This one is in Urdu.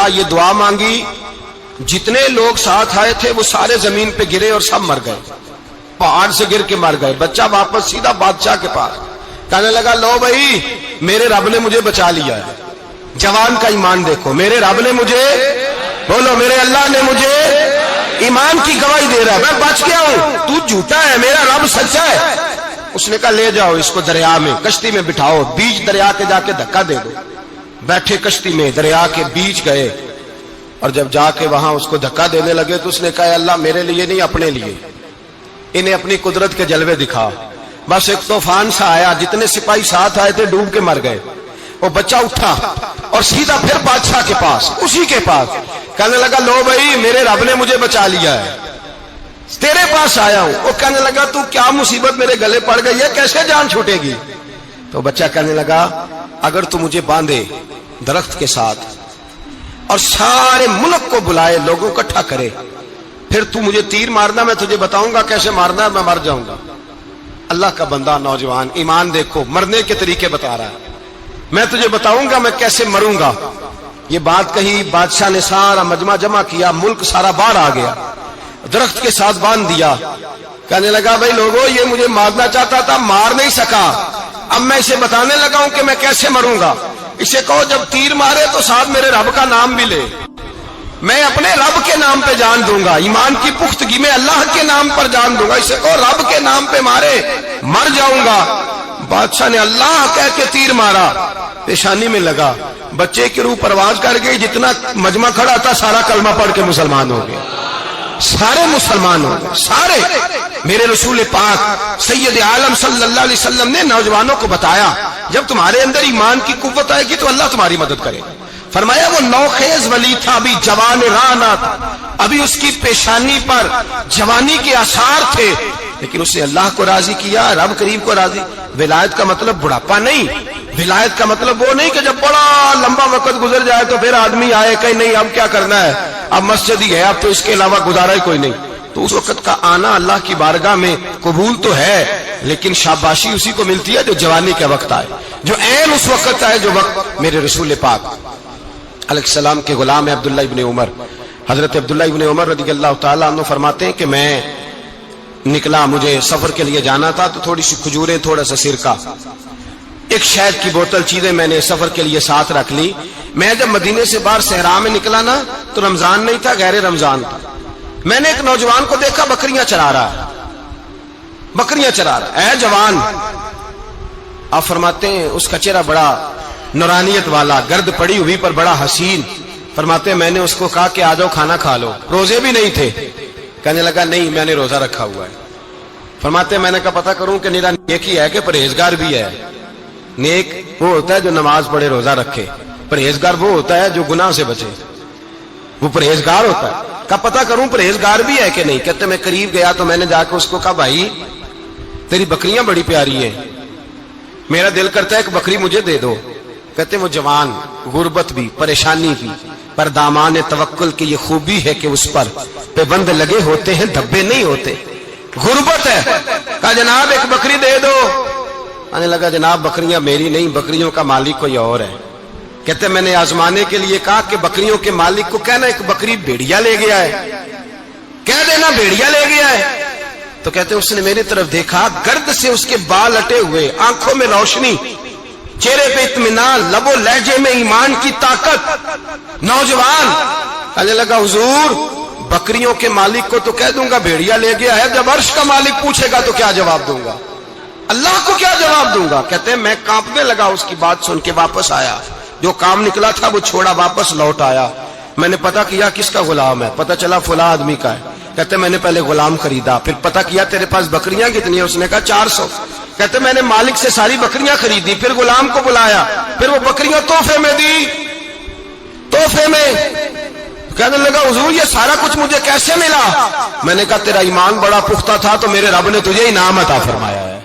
کہا یہ دعا مانگی, جتنے لوگ ساتھ آئے تھے وہ سارے زمین پہ گرے اور سب مر گئے, پہاڑ سے گر کے مر گئے. بچہ واپس سیدھا بادشاہ کے پاس کہنے لگا لو بھائی میرے رب نے مجھے بچا لیا ہے. جوان کا ایمان دیکھو, میرے رب نے مجھے, بولو میرے اللہ نے مجھے ایمان کی گواہی دے رہا ہے, میں بچ گیا ہوں, تو جھوٹا ہے میرا رب سچا ہے. اس نے کہا لے جاؤ اس کو دریا میں, کشتی میں بٹھاؤ, بیچ دریا کے جا کے دھکا دے دو. بیٹھے کشتی میں, دریا کے بیچ گئے, اور جب جا کے وہاں اس کو دھکا دینے لگے تو اس نے کہا اللہ میرے لیے نہیں اپنے لیے, انہیں اپنی قدرت کے جلوے دکھا. بس ایک طوفان سا آیا, جتنے سپاہی ساتھ آئے تھے ڈوب کے مر گئے. وہ بچہ اٹھا اور سیدھا پھر بادشاہ کے پاس, اسی کے پاس کہنے لگا لو بھائی میرے رب نے مجھے بچا لیا ہے, تیرے پاس آیا ہوں. وہ کہنے لگا تو کیا مصیبت میرے گلے پڑ گئی ہے, کیسے جان چھوٹے گی؟ تو بچہ کہنے لگا اگر تو مجھے باندھے درخت کے ساتھ اور سارے ملک کو بلائے, لوگوں کو اکٹھا کرے, پھر تو مجھے تیر مارنا, میں تجھے بتاؤں گا کیسے مارنا ہے, میں مر جاؤں گا. اللہ کا بندہ نوجوان, ایمان دیکھو, مرنے کے طریقے بتا رہا ہے, میں تجھے بتاؤں گا میں کیسے مروں گا. یہ بات کہی, بادشاہ نے سارا مجمع جمع کیا, ملک سارا باہر آ گیا, درخت کے ساتھ باندھ دیا. کہنے لگا بھائی لوگوں یہ مجھے مارنا چاہتا تھا, مار نہیں سکا, اب میں اسے بتانے لگا ہوں کہ میں کیسے مروں گا. اسے کہو جب تیر مارے تو ساتھ میرے رب کا نام بھی لے, میں اپنے رب کے نام پہ جان دوں گا, ایمان کی پختگی میں اللہ کے نام پر جان دوں گا. اسے کہو رب کے نام پہ مارے, مر جاؤں گا. بادشاہ نے اللہ کہہ کے تیر مارا, پیشانی میں لگا, بچے کی روح پرواز کر گئی, جتنا مجمع کھڑا تھا سارا کلمہ پڑھ کے مسلمان ہو گئے, سارے مسلمان ہو گئے سارے. میرے رسول پاک سید عالم صلی اللہ علیہ وسلم نے نوجوانوں کو بتایا جب تمہارے اندر ایمان کی قوت آئے گی تو اللہ تمہاری مدد کرے. فرمایا وہ نوخیز ولی تھا, ابھی جوان رانا تھا, ابھی اس کی پیشانی پر جوانی کے آثار تھے, لیکن اس نے اللہ کو راضی کیا, رب کریم کو راضی. ولایت کا مطلب بڑھاپا نہیں, ولایت کا مطلب وہ نہیں کہ جب بڑا لمبا وقت گزر جائے تو پھر آدمی آئے کہ نہیں اب کیا کرنا ہے, اب مسجد ہی ہے, اب تو اس کے علاوہ گزارا ہی کوئی نہیں. تو اس وقت کا آنا اللہ کی بارگاہ میں قبول تو ہے, لیکن شاباشی اسی کو ملتی ہے جو جوانی کے وقت آئے, جو عین اس وقت آئے جو وقت میرے رسول پاک علیہ السلام کے غلام عبداللہ ابن عمر, حضرت عبداللہ ابن عمر رضی اللہ تعالیٰ عنہ فرماتے ہیں کہ میں نکلا, مجھے سفر کے لیے جانا تھا, تو تھوڑی سی کھجوریں, تھوڑا سا سرکہ, ایک شہد کی بوتل, چیزیں میں نے سفر کے لیے ساتھ رکھ لی. میں جب مدینے سے باہر صحرا میں نکلا نا تو رمضان نہیں تھا, غیر رمضان تھا. میں نے ایک نوجوان کو دیکھا بکریاں چرا رہا ہے, بکریاں چرا رہا ہے, اے جوان. آپ فرماتے ہیں اس کا چہرہ بڑا نورانیت والا, گرد پڑی ہوئی پر بڑا حسین. فرماتے ہیں میں نے اس کو کہا کہ آ جاؤ کھانا کھا لو, روزے بھی نہیں تھے. کہنے لگا نہیں میں نے روزہ رکھا ہوا ہے. فرماتے ہیں میں نے کہا پتہ کروں کہ نیرا نیک ہی ہے کہ پرہیزگار بھی ہے. نیک وہ ہوتا ہے جو نماز پڑھے روزہ رکھے, پرہیزگار وہ ہوتا ہے جو گناہ سے بچے, وہ پرہیزگار ہوتا ہے. کہا پتہ کروں پرہیزگار بھی ہے کہ نہیں. کہتے میں قریب گیا تو میں نے جا کے اس کو کہا بھائی تیری بکریاں بڑی پیاری ہیں, میرا دل کرتا ہے کہ بکری مجھے دے دو. کہتے وہ جوان, غربت بھی, پریشانی بھی, پر دامان توکل کی یہ خوبی ہے کہ اس پر پابند لگے ہوتے ہیں, دھبے نہیں ہوتے. غربت ہے. کہا جناب ایک بکری دے دو. آنے لگا جناب بکریاں میری نہیں, بکریوں کا مالک کوئی اور ہے. کہتے میں نے آزمانے کے لیے کہا کہ بکریوں کے مالک کو کہنا ایک بکری بھیڑیا لے گیا ہے, کہہ دینا بھیڑیا لے گیا ہے. تو کہتے اس نے میری طرف دیکھا, گرد سے اس کے بال اٹے ہوئے, آنکھوں میں روشنی, چہرے پہ اطمینان, لب و لہجے میں ایمان کی طاقت. نوجوان کہنے لگا حضور بکریوں کے مالک کو تو کہہ دوں گا بھیڑیا لے گیا ہے, جب عرش کا مالک پوچھے گا تو کیا جواب دوں گا, اللہ کو کیا جواب دوں گا. کہتے ہیں میں کانپنے لگا اس کی بات سن کے, واپس آیا, جو کام نکلا تھا وہ چھوڑا, واپس لوٹ آیا. میں نے پتہ کیا کس کا غلام ہے, پتہ چلا فلاں آدمی کا ہے. کہتے میں نے پہلے غلام خریدا, پھر پتہ کیا تیرے پاس بکریاں کتنی ہیں, اس نے کہا 400. کہتے میں نے مالک سے ساری بکریاں خریدی, پھر غلام کو بلایا, پھر وہ بکریاں تحفے میں دی, تحفے میں. کہنے لگا حضور یہ سارا کچھ مجھے کیسے ملا؟ میں نے کہا تیرا ایمان بڑا پختہ تھا تو میرے رب نے تجھے انعام عطا فرمایا ہے.